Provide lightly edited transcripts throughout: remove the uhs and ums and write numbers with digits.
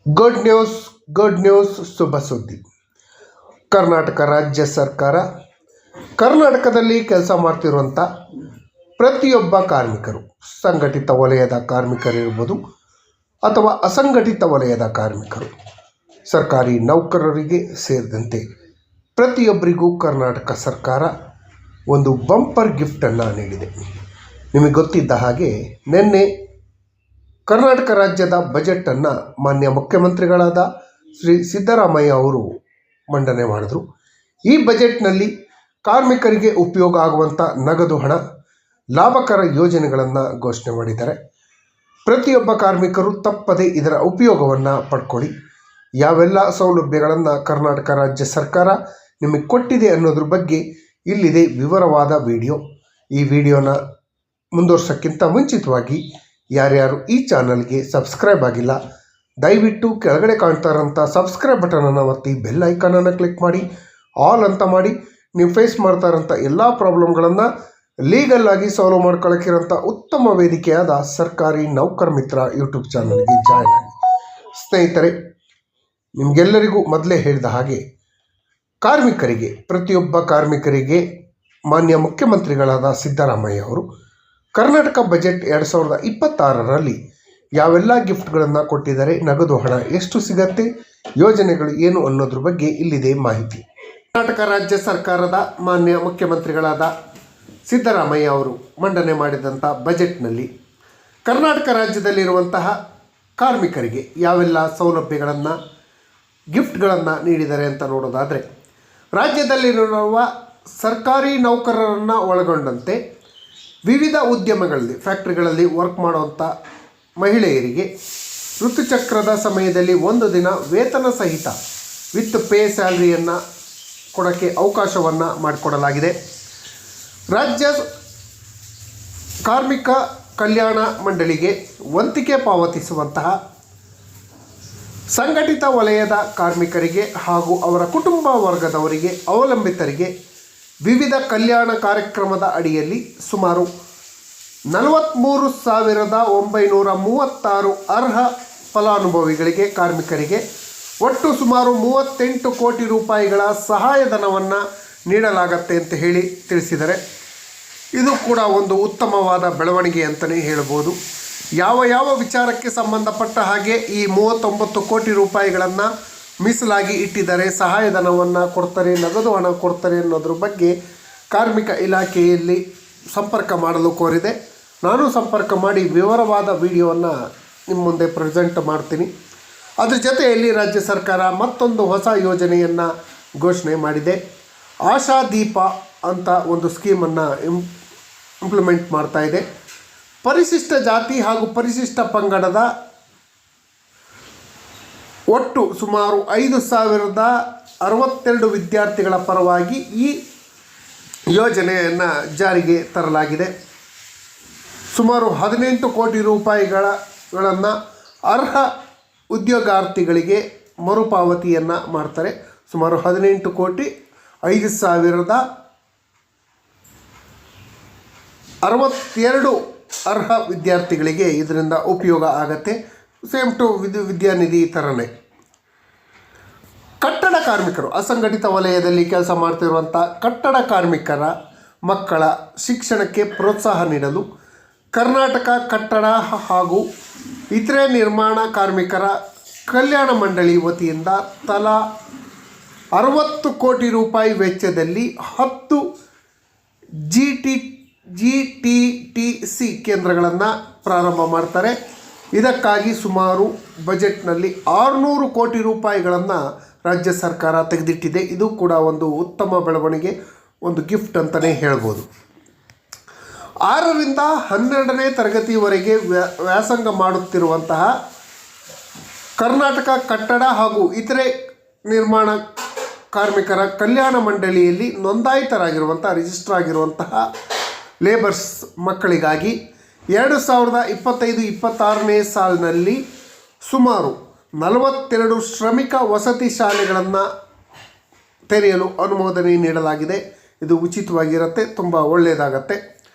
Good news ಶುಭ ಸುದ್ದಿ. ಕರ್ನಾಟಕ ರಾಜ್ಯ ಸರ್ಕಾರ ಕರ್ನಾಟಕದಲ್ಲಿ ಕೆಲಸ ಮಾಡ್ತಿರುವಂಥ ಪ್ರತಿಯೊಬ್ಬ ಕಾರ್ಮಿಕರು, ಸಂಘಟಿತ ವಲಯದ ಕಾರ್ಮಿಕರಿರ್ಬೋದು ಅಥವಾ ಅಸಂಘಟಿತ ವಲಯದ ಕಾರ್ಮಿಕರು, ಸರ್ಕಾರಿ ನೌಕರರಿಗೆ ಸೇರಿದಂತೆ ಪ್ರತಿಯೊಬ್ಬರಿಗೂ ಕರ್ನಾಟಕ ಸರ್ಕಾರ ಒಂದು ಬಂಪರ್ ಗಿಫ್ಟನ್ನು ನೀಡಿದೆ. ನಿಮಗೆ ಗೊತ್ತಿದ್ದ ಹಾಗೆ ನಿನ್ನೆ ಕರ್ನಾಟಕ ರಾಜ್ಯದ ಬಜೆಟನ್ನು ಮಾನ್ಯ ಮುಖ್ಯಮಂತ್ರಿಗಳಾದ ಶ್ರೀ ಸಿದ್ದರಾಮಯ್ಯ ಅವರು ಮಂಡನೆ ಮಾಡಿದರು. ಈ ಬಜೆಟ್ನಲ್ಲಿ ಕಾರ್ಮಿಕರಿಗೆ ಉಪಯೋಗ ಆಗುವಂಥ ನಗದು ಹಣ, ಲಾಭಕರ ಯೋಜನೆಗಳನ್ನು ಘೋಷಣೆ ಮಾಡಿದ್ದಾರೆ. ಪ್ರತಿಯೊಬ್ಬ ಕಾರ್ಮಿಕರು ತಪ್ಪದೆ ಇದರ ಉಪಯೋಗವನ್ನು ಪಡ್ಕೊಳ್ಳಿ. ಯಾವೆಲ್ಲ ಸೌಲಭ್ಯಗಳನ್ನು ಕರ್ನಾಟಕ ರಾಜ್ಯ ಸರ್ಕಾರ ನಿಮಗೆ ಕೊಟ್ಟಿದೆ ಅನ್ನೋದ್ರ ಬಗ್ಗೆ ಇಲ್ಲಿದೆ ವಿವರವಾದ ವಿಡಿಯೋ. ಈ ವಿಡಿಯೋನ ಮುಂದುವರ್ಸೋಕ್ಕಿಂತ ಮುಂಚಿತವಾಗಿ ಯಾರ್ಯಾರು ಈ ಚಾನಲ್ಗೆ ಸಬ್ಸ್ಕ್ರೈಬ್ ಆಗಿಲ್ಲ, ದಯವಿಟ್ಟು ಕೆಳಗಡೆ ಕಾಣ್ತಾ ಇರೋಂಥ ಸಬ್ಸ್ಕ್ರೈಬ್ ಬಟನನ್ನು ಒತ್ತಿ, ಬೆಲ್ ಐಕಾನನ್ನು ಕ್ಲಿಕ್ ಮಾಡಿ, ಆಲ್ ಅಂತ ಮಾಡಿ. ನೀವು ಫೇಸ್ ಮಾಡ್ತಾ ಇರೋಂಥ ಎಲ್ಲ ಪ್ರಾಬ್ಲಮ್ಗಳನ್ನು ಲೀಗಲ್ ಆಗಿ ಸಾಲ್ವ್ ಮಾಡ್ಕೊಳ್ಳೋಕ್ಕಿರೋಂಥ ಉತ್ತಮ ವೇದಿಕೆಯಾದ ಸರ್ಕಾರಿ ನೌಕರ ಮಿತ್ರ ಯೂಟ್ಯೂಬ್ ಚಾನಲ್ಗೆ ಜಾಯ್ನ್ ಆಗಿ. ಸ್ನೇಹಿತರೆ, ನಿಮಗೆಲ್ಲರಿಗೂ ಮೊದಲೇ ಹೇಳಿದ ಹಾಗೆ ಕಾರ್ಮಿಕರಿಗೆ, ಪ್ರತಿಯೊಬ್ಬ ಕಾರ್ಮಿಕರಿಗೆ ಮಾನ್ಯ ಮುಖ್ಯಮಂತ್ರಿಗಳಾದ ಸಿದ್ದರಾಮಯ್ಯ ಅವರು ಕರ್ನಾಟಕ ಬಜೆಟ್ 2026ರಲ್ಲಿ ಯಾವೆಲ್ಲ ಗಿಫ್ಟ್ಗಳನ್ನು ಕೊಟ್ಟಿದ್ದಾರೆ, ನಗದು ಹಣ ಎಷ್ಟು ಸಿಗತ್ತೆ, ಯೋಜನೆಗಳು ಏನು ಅನ್ನೋದ್ರ ಬಗ್ಗೆ ಇಲ್ಲಿದೆ ಮಾಹಿತಿ. ಕರ್ನಾಟಕ ರಾಜ್ಯ ಸರ್ಕಾರದ ಮಾನ್ಯ ಮುಖ್ಯಮಂತ್ರಿಗಳಾದ ಸಿದ್ದರಾಮಯ್ಯ ಅವರು ಮಂಡನೆ ಮಾಡಿದಂಥ ಬಜೆಟ್ನಲ್ಲಿ ಕರ್ನಾಟಕ ರಾಜ್ಯದಲ್ಲಿರುವಂತಹ ಕಾರ್ಮಿಕರಿಗೆ ಯಾವೆಲ್ಲ ಸೌಲಭ್ಯಗಳನ್ನು, ಗಿಫ್ಟ್ಗಳನ್ನು ನೀಡಿದ್ದಾರೆ ಅಂತ ನೋಡೋದಾದರೆ, ರಾಜ್ಯದಲ್ಲಿರುವ ಸರ್ಕಾರಿ ನೌಕರರನ್ನು ಒಳಗೊಂಡಂತೆ ವಿವಿಧ ಉದ್ಯಮಗಳಲ್ಲಿ, ಫ್ಯಾಕ್ಟ್ರಿಗಳಲ್ಲಿ ವರ್ಕ್ ಮಾಡುವಂಥ ಮಹಿಳೆಯರಿಗೆ ಋತುಚಕ್ರದ ಸಮಯದಲ್ಲಿ 1 ದಿನ ವೇತನ ಸಹಿತ ವಿತ್ ಪೇ ಸ್ಯಾಲರಿಯನ್ನು ಕೊಡೋಕ್ಕೆ ಅವಕಾಶವನ್ನು ಮಾಡಿಕೊಡಲಾಗಿದೆ. ರಾಜ್ಯ ಕಾರ್ಮಿಕ ಕಲ್ಯಾಣ ಮಂಡಳಿಗೆ ವಂತಿಗೆ ಪಾವತಿಸುವಂತಹ ಸಂಘಟಿತ ವಲಯದ ಕಾರ್ಮಿಕರಿಗೆ ಹಾಗೂ ಅವರ ಕುಟುಂಬ ವರ್ಗದವರಿಗೆ, ಅವಲಂಬಿತರಿಗೆ ವಿವಿಧ ಕಲ್ಯಾಣ ಕಾರ್ಯಕ್ರಮದ ಅಡಿಯಲ್ಲಿ ಸುಮಾರು 43,936 ಅರ್ಹ ಫಲಾನುಭವಿಗಳಿಗೆ, ಕಾರ್ಮಿಕರಿಗೆ ಒಟ್ಟು ಸುಮಾರು 38 ಕೋಟಿ ರೂಪಾಯಿಗಳ ಸಹಾಯಧನವನ್ನು ನೀಡಲಾಗತ್ತೆ ಅಂತ ಹೇಳಿ ತಿಳಿಸಿದ್ದಾರೆ. ಇದು ಕೂಡ ಒಂದು ಉತ್ತಮವಾದ ಬೆಳವಣಿಗೆ ಅಂತಲೇ ಹೇಳ್ಬೋದು. ಯಾವ ವಿಚಾರಕ್ಕೆ ಸಂಬಂಧಪಟ್ಟ ಹಾಗೆ ಈ 39 ಕೋಟಿ ರೂಪಾಯಿಗಳನ್ನು ಮೀಸಲಾಗಿ ಇಟ್ಟಿದ್ದಾರೆ, ಸಹಾಯಧನವನ್ನು ಕೊಡ್ತಾರೆ, ನಗದು ಹಣ ಕೊಡ್ತಾರೆ ಅನ್ನೋದ್ರ ಬಗ್ಗೆ ಕಾರ್ಮಿಕ ಇಲಾಖೆಯಲ್ಲಿ ಸಂಪರ್ಕ ಮಾಡಲು ಕೋರಿದೆ. ನಾನು ಸಂಪರ್ಕ ಮಾಡಿ ವಿವರವಾದ ವಿಡಿಯೋವನ್ನು ನಿಮ್ಮ ಮುಂದೆ ಪ್ರೆಸೆಂಟ್ ಮಾಡ್ತೀನಿ. ಅದ್ರ ಜೊತೆಯಲ್ಲಿ ರಾಜ್ಯ ಸರ್ಕಾರ ಮತ್ತೊಂದು ಹೊಸ ಯೋಜನೆಯನ್ನು ಘೋಷಣೆ ಮಾಡಿದೆ. ಆಶಾದೀಪ ಅಂತ ಒಂದು ಸ್ಕೀಮನ್ನು ಇಂಪ್ಲಿಮೆಂಟ್ ಮಾಡ್ತಾ ಇದೆ. ಪರಿಶಿಷ್ಟ ಜಾತಿ ಹಾಗೂ ಪರಿಶಿಷ್ಟ ಪಂಗಡದ ಒಟ್ಟು ಸುಮಾರು 5,062 ವಿದ್ಯಾರ್ಥಿಗಳ ಪರವಾಗಿ ಈ ಯೋಜನೆಯನ್ನು ಜಾರಿಗೆ ತರಲಾಗಿದೆ. ಸುಮಾರು 18 ಕೋಟಿ ರೂಪಾಯಿಗಳನ್ನು ಅರ್ಹ ಉದ್ಯೋಗಾರ್ಥಿಗಳಿಗೆ ಮರುಪಾವತಿಯನ್ನು ಮಾಡ್ತಾರೆ. ಸುಮಾರು 18 ಕೋಟಿ 5,062 ಅರ್ಹ ವಿದ್ಯಾರ್ಥಿಗಳಿಗೆ ಇದರಿಂದ ಉಪಯೋಗ ಆಗತ್ತೆ. ಸೇಮ್ ಟು ವಿದ್ಯಾನಿಧಿ ಥರನೇ. ಕಟ್ಟಡ ಕಾರ್ಮಿಕರು, ಅಸಂಘಟಿತ ವಲಯದಲ್ಲಿ ಕೆಲಸ ಮಾಡ್ತಿರುವಂಥ ಕಟ್ಟಡ ಕಾರ್ಮಿಕರ ಮಕ್ಕಳ ಶಿಕ್ಷಣಕ್ಕೆ ಪ್ರೋತ್ಸಾಹ ನೀಡಲು ಕರ್ನಾಟಕ ಕಟ್ಟಡ ಹಾಗೂ ಇತರೆ ನಿರ್ಮಾಣ ಕಾರ್ಮಿಕರ ಕಲ್ಯಾಣ ಮಂಡಳಿ ವತಿಯಿಂದ ತಲಾ 60 ಕೋಟಿ ರೂಪಾಯಿ ವೆಚ್ಚದಲ್ಲಿ 10 GTTC ಕೇಂದ್ರಗಳನ್ನು ಪ್ರಾರಂಭ ಮಾಡ್ತಾರೆ. ಇದಕ್ಕಾಗಿ ಸುಮಾರು ಬಜೆಟ್ನಲ್ಲಿ 600 ಕೋಟಿ ರೂಪಾಯಿಗಳನ್ನು ರಾಜ್ಯ ಸರ್ಕಾರ ತೆಗೆದಿಟ್ಟಿದೆ. ಇದು ಕೂಡ ಒಂದು ಉತ್ತಮ ಬೆಳವಣಿಗೆ, ಒಂದು ಗಿಫ್ಟ್ ಅಂತಲೇ ಹೇಳ್ಬೋದು. 6ರಿಂದ 12ನೇ ತರಗತಿವರೆಗೆ ವ್ಯಾಸಂಗ ಮಾಡುತ್ತಿರುವಂತಹ ಕರ್ನಾಟಕ ಕಟ್ಟಡ ಹಾಗೂ ಇತರೆ ನಿರ್ಮಾಣ ಕಾರ್ಮಿಕರ ಕಲ್ಯಾಣ ಮಂಡಳಿಯಲ್ಲಿ ನೋಂದಾಯಿತರಾಗಿರುವಂಥ, ರಿಜಿಸ್ಟರ್ ಆಗಿರುವಂತಹ ಲೇಬರ್ಸ್ ಮಕ್ಕಳಿಗಾಗಿ 2025-26ನೇ ಸಾಲಿನಲ್ಲಿ ಸುಮಾರು 42 ಶ್ರಮಿಕ ವಸತಿ ಶಾಲೆಗಳನ್ನು ತೆರೆಯಲು ಅನುಮೋದನೆ ನೀಡಲಾಗಿದೆ. ಇದು ಉಚಿತವಾಗಿರುತ್ತೆ, ತುಂಬ ಒಳ್ಳೆಯದಾಗತ್ತೆ.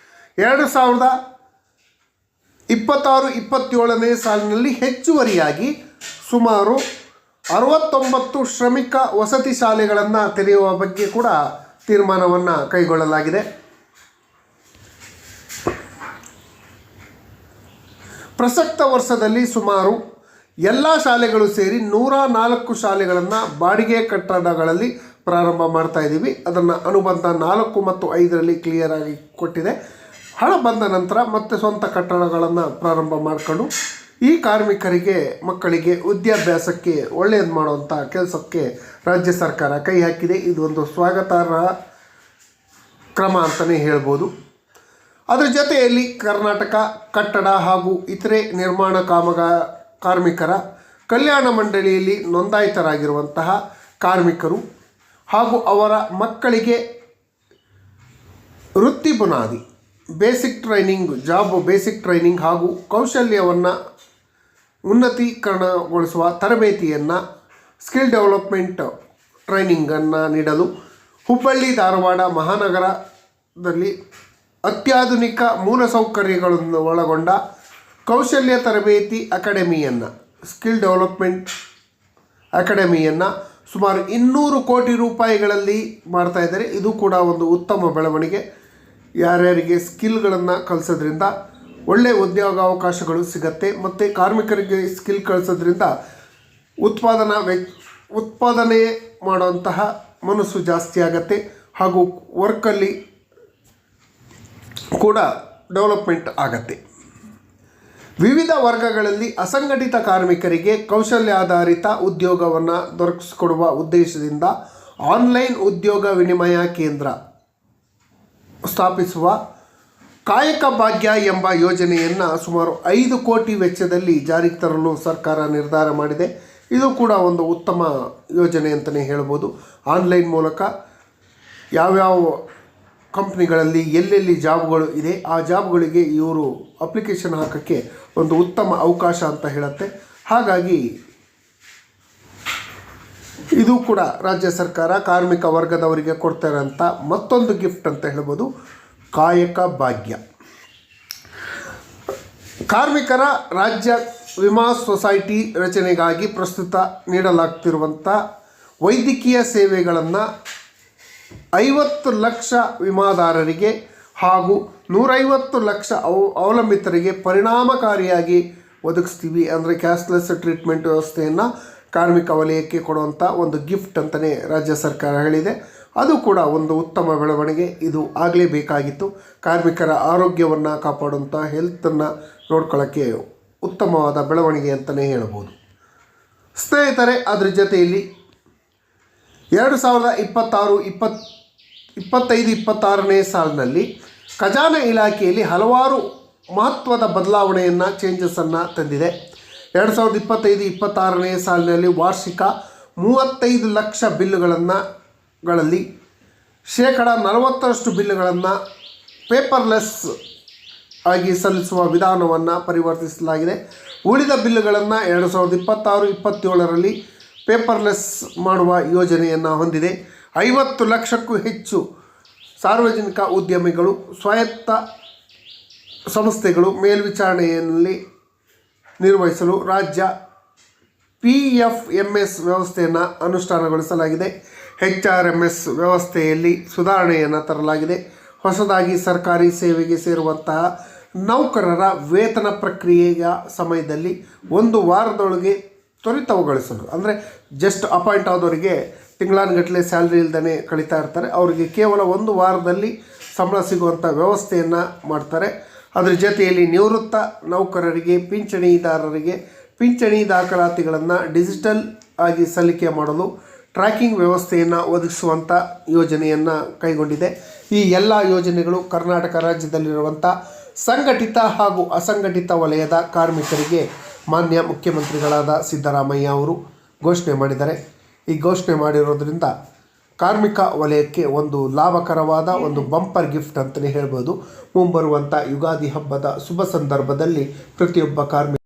2026-27ನೇ ಸಾಲಿನಲ್ಲಿ ಹೆಚ್ಚುವರಿಯಾಗಿ ಸುಮಾರು 69 ಶ್ರಮಿಕ ವಸತಿ ಶಾಲೆಗಳನ್ನು ತೆರೆಯುವ ಬಗ್ಗೆ ಕೂಡ ತೀರ್ಮಾನವನ್ನು ಕೈಗೊಳ್ಳಲಾಗಿದೆ. ಪ್ರಸಕ್ತ ವರ್ಷದಲ್ಲಿ ಸುಮಾರು ಎಲ್ಲ ಶಾಲೆಗಳು ಸೇರಿ 104 ಶಾಲೆಗಳನ್ನು ಬಾಡಿಗೆ ಕಟ್ಟಡಗಳಲ್ಲಿ ಪ್ರಾರಂಭ ಮಾಡ್ತಾ ಇದ್ದೀವಿ. ಅದನ್ನು ಅನುಬಂಧ 4 ಮತ್ತು 5ರಲ್ಲಿ ಕ್ಲಿಯರ್ ಆಗಿ ಕೊಟ್ಟಿದೆ. ಹಣ ಬಂದ ನಂತರ ಮತ್ತೆ ಸ್ವಂತ ಕಟ್ಟಡಗಳನ್ನು ಪ್ರಾರಂಭ ಮಾಡಿಕೊಂಡು ಈ ಕಾರ್ಮಿಕರಿಗೆ ಮಕ್ಕಳಿಗೆ ವಿದ್ಯಾಭ್ಯಾಸಕ್ಕೆ ಒಳ್ಳೆಯದು ಮಾಡುವಂಥ ಕೆಲಸಕ್ಕೆ ರಾಜ್ಯ ಸರ್ಕಾರ ಕೈ ಹಾಕಿದೆ. ಇದು ಒಂದು ಸ್ವಾಗತಾರ್ಹ ಕ್ರಮ ಅಂತಲೇ ಹೇಳ್ಬೋದು. ಅದರ ಜೊತೆಯಲ್ಲಿ ಕರ್ನಾಟಕ ಕಟ್ಟಡ ಹಾಗೂ ಇತರೆ ನಿರ್ಮಾಣ ಕಾರ್ಮಿಕರ ಕಲ್ಯಾಣ ಮಂಡಳಿಯಲ್ಲಿ ನೋಂದಾಯಿತರಾಗಿರುವಂತಹ ಕಾರ್ಮಿಕರು ಹಾಗೂ ಅವರ ಮಕ್ಕಳಿಗೆ ವೃತ್ತಿ ಬುನಾದಿ ಬೇಸಿಕ್ ಟ್ರೈನಿಂಗ್, ಬೇಸಿಕ್ ಟ್ರೈನಿಂಗ್ ಹಾಗೂ ಕೌಶಲ್ಯವನ್ನು ಉನ್ನತೀಕರಣಗೊಳಿಸುವ ತರಬೇತಿಯನ್ನು ಸ್ಕಿಲ್ ಡೆವಲಪ್ಮೆಂಟ್ ಟ್ರೈನಿಂಗನ್ನು ನೀಡಲು ಹುಬ್ಬಳ್ಳಿ ಧಾರವಾಡ ಮಹಾನಗರದಲ್ಲಿ ಅತ್ಯಾಧುನಿಕ ಮೂಲಸೌಕರ್ಯಗಳನ್ನು ಒಳಗೊಂಡ ಕೌಶಲ್ಯ ತರಬೇತಿ ಅಕಾಡೆಮಿಯನ್ನು ಸ್ಕಿಲ್ ಡೆವಲಪ್ಮೆಂಟ್ ಅಕಾಡೆಮಿಯನ್ನು ಸುಮಾರು 200 ಕೋಟಿ ರೂಪಾಯಿಗಳಲ್ಲಿ ಮಾಡ್ತಾ ಇದ್ದಾರೆ. ಇದು ಕೂಡ ಒಂದು ಉತ್ತಮ ಬೆಳವಣಿಗೆ. ಯಾರ್ಯಾರಿಗೆ ಸ್ಕಿಲ್ಗಳನ್ನು ಕಲಿಸೋದ್ರಿಂದ ಒಳ್ಳೆಯ ಉದ್ಯೋಗಾವಕಾಶಗಳು ಸಿಗುತ್ತೆ ಮತ್ತು ಕಾರ್ಮಿಕರಿಗೆ ಸ್ಕಿಲ್ ಕಲಿಸೋದ್ರಿಂದ ಉತ್ಪಾದನೆ ಮಾಡುವಂತಹ ಮನಸ್ಸು ಜಾಸ್ತಿ ಆಗುತ್ತೆ ಹಾಗೂ ವರ್ಕಲ್ಲಿ ಕೂಡ ಡೆವಲಪ್ಮೆಂಟ್ ಆಗತ್ತೆ. ವಿವಿಧ ವರ್ಗಗಳಲ್ಲಿ ಅಸಂಘಟಿತ ಕಾರ್ಮಿಕರಿಗೆ ಕೌಶಲ್ಯಾಧಾರಿತ ಉದ್ಯೋಗವನ್ನು ದೊರಕಿಸಿಕೊಡುವ ಉದ್ದೇಶದಿಂದ ಆನ್ಲೈನ್ ಉದ್ಯೋಗ ವಿನಿಮಯ ಕೇಂದ್ರ ಸ್ಥಾಪಿಸುವ ಕಾಯಕ ಭಾಗ್ಯ ಎಂಬ ಯೋಜನೆಯನ್ನು ಸುಮಾರು 5 ಕೋಟಿ ವೆಚ್ಚದಲ್ಲಿ ಜಾರಿಗೆ ತರಲು ಸರ್ಕಾರ ನಿರ್ಧಾರ ಮಾಡಿದೆ. ಇದು ಕೂಡ ಒಂದು ಉತ್ತಮ ಯೋಜನೆ ಅಂತಲೇ ಹೇಳ್ಬೋದು. ಆನ್ಲೈನ್ ಮೂಲಕ ಯಾವ್ಯಾವ ಕಂಪ್ನಿಗಳಲ್ಲಿ ಎಲ್ಲೆಲ್ಲಿ ಜಾಬ್ಗಳು ಇದೆ ಆ ಜಾಬ್ಗಳಿಗೆ ಇವರು ಅಪ್ಲಿಕೇಶನ್ ಹಾಕೋಕ್ಕೆ ಒಂದು ಉತ್ತಮ ಅವಕಾಶ ಅಂತ ಹೇಳುತ್ತೆ. ಹಾಗಾಗಿ ಇದು ಕೂಡ ರಾಜ್ಯ ಸರ್ಕಾರ ಕಾರ್ಮಿಕ ವರ್ಗದವರಿಗೆ ಕೊಡ್ತಾರಂಥ ಮತ್ತೊಂದು ಗಿಫ್ಟ್ ಅಂತ ಹೇಳ್ಬೋದು. ಕಾಯಕ ಭಾಗ್ಯ ಕಾರ್ಮಿಕರ ರಾಜ್ಯ ವಿಮಾ ಸೊಸೈಟಿ ರಚನೆಗಾಗಿ ಪ್ರಸ್ತುತ ನೀಡಲಾಗ್ತಿರುವಂಥ ವೈದ್ಯಕೀಯ ಸೇವೆಗಳನ್ನು 50 ಲಕ್ಷ ವಿಮಾದಾರರಿಗೆ ಹಾಗೂ 150 ಲಕ್ಷ ಅವಲಂಬಿತರಿಗೆ ಪರಿಣಾಮಕಾರಿಯಾಗಿ ಒದಗಿಸ್ತೀವಿ. ಅಂದರೆ ಕ್ಯಾಶ್ಲೆಸ್ ಟ್ರೀಟ್ಮೆಂಟ್ ವ್ಯವಸ್ಥೆಯನ್ನು ಕಾರ್ಮಿಕ ವಲಯಕ್ಕೆ ಕೊಡುವಂಥ ಒಂದು ಗಿಫ್ಟ್ ಅಂತಲೇ ರಾಜ್ಯ ಸರ್ಕಾರ ಹೇಳಿದೆ. ಅದು ಕೂಡ ಒಂದು ಉತ್ತಮ ಬೆಳವಣಿಗೆ. ಇದು ಆಗಲೇಬೇಕಾಗಿತ್ತು. ಕಾರ್ಮಿಕರ ಆರೋಗ್ಯವನ್ನು ಕಾಪಾಡುವಂಥ ಹೆಲ್ತನ್ನು ನೋಡ್ಕೊಳ್ಳೋಕ್ಕೆ ಉತ್ತಮವಾದ ಬೆಳವಣಿಗೆ ಅಂತಲೇ ಹೇಳ್ಬೋದು. ಸ್ನೇಹಿತರೆ, ಅದರ ಜೊತೆಯಲ್ಲಿ 2025-26ನೇ ಸಾಲಿನಲ್ಲಿ ಖಜಾನೆ ಇಲಾಖೆಯಲ್ಲಿ ಹಲವಾರು ಮಹತ್ವದ ಬದಲಾವಣೆಯನ್ನು ಚೇಂಜಸನ್ನು ತಂದಿದೆ. 2025-26ನೇ ಸಾಲಿನಲ್ಲಿ ವಾರ್ಷಿಕ 35 ಲಕ್ಷ ಬಿಲ್ಲುಗಳಲ್ಲಿ 40% ಬಿಲ್ಲುಗಳನ್ನು ಪೇಪರ್ಲೆಸ್ ಆಗಿ ಸಲ್ಲಿಸುವ ವಿಧಾನವನ್ನು ಪರಿವರ್ತಿಸಲಾಗಿದೆ. ಉಳಿದ ಬಿಲ್ಲುಗಳನ್ನು 2026-27ರಲ್ಲಿ ಪೇಪರ್ಲೆಸ್ ಮಾಡುವ ಯೋಜನೆಯನ್ನು ಹೊಂದಿದೆ. 50 ಲಕ್ಷಕ್ಕೂ ಹೆಚ್ಚು ಸಾರ್ವಜನಿಕ ಉದ್ಯಮಿಗಳು, ಸ್ವಾಯತ್ತ ಸಂಸ್ಥೆಗಳು ಮೇಲ್ವಿಚಾರಣೆಯಲ್ಲಿ ನಿರ್ವಹಿಸಲು ರಾಜ್ಯ PFMS ವ್ಯವಸ್ಥೆಯನ್ನು ಅನುಷ್ಠಾನಗೊಳಿಸಲಾಗಿದೆ. HRMS ವ್ಯವಸ್ಥೆಯಲ್ಲಿ ಸುಧಾರಣೆಯನ್ನು ತರಲಾಗಿದೆ. ಹೊಸದಾಗಿ ಸರ್ಕಾರಿ ಸೇವೆಗೆ ಸೇರುವಂತಹ ನೌಕರರ ವೇತನ ಪ್ರಕ್ರಿಯೆಯ ಸಮಯದಲ್ಲಿ 1 ವಾರದೊಳಗೆ ತ್ವರಿತಗೊಳಿಸಲು, ಅಂದರೆ ಜಸ್ಟ್ ಅಪಾಯಿಂಟ್ ಆದವರಿಗೆ ತಿಂಗಳಾನುಗಟ್ಟಲೆ ಸ್ಯಾಲ್ರಿ ಇಲ್ದೇ ಕಳೀತಾ ಇರ್ತಾರೆ, ಅವರಿಗೆ ಕೇವಲ 1 ವಾರದಲ್ಲಿ ಸಂಬಳ ಸಿಗುವಂಥ ವ್ಯವಸ್ಥೆಯನ್ನು ಮಾಡ್ತಾರೆ. ಅದರ ಜೊತೆಯಲ್ಲಿ ನಿವೃತ್ತ ನೌಕರರಿಗೆ, ಪಿಂಚಣಿದಾರರಿಗೆ ಪಿಂಚಣಿ ದಾಖಲಾತಿಗಳನ್ನು ಡಿಜಿಟಲ್ ಆಗಿ ಸಲ್ಲಿಕೆ ಮಾಡಲು ಟ್ರ್ಯಾಕಿಂಗ್ ವ್ಯವಸ್ಥೆಯನ್ನು ಒದಗಿಸುವಂಥ ಯೋಜನೆಯನ್ನು ಕೈಗೊಂಡಿದೆ. ಈ ಎಲ್ಲ ಯೋಜನೆಗಳು ಕರ್ನಾಟಕ ರಾಜ್ಯದಲ್ಲಿರುವಂಥ ಸಂಘಟಿತ ಹಾಗೂ ಅಸಂಘಟಿತ ವಲಯದ ಕಾರ್ಮಿಕರಿಗೆ ಮಾನ್ಯ ಮುಖ್ಯಮಂತ್ರಿಗಳಾದ ಸಿದ್ದರಾಮಯ್ಯ ಅವರು ಘೋಷಣೆ ಮಾಡಿದ್ದಾರೆ. ಈ ಘೋಷಣೆ ಮಾಡಿರೋದ್ರಿಂದ ಕಾರ್ಮಿಕ ವಲಯಕ್ಕೆ ಒಂದು ಲಾಭಕರವಾದ ಒಂದು ಬಂಪರ್ ಗಿಫ್ಟ್ ಅಂತಲೇ ಹೇಳ್ಬೋದು. ಮುಂಬರುವಂಥ ಯುಗಾದಿ ಹಬ್ಬದ ಶುಭ ಸಂದರ್ಭದಲ್ಲಿ ಪ್ರತಿಯೊಬ್ಬ ಕಾರ್ಮಿಕ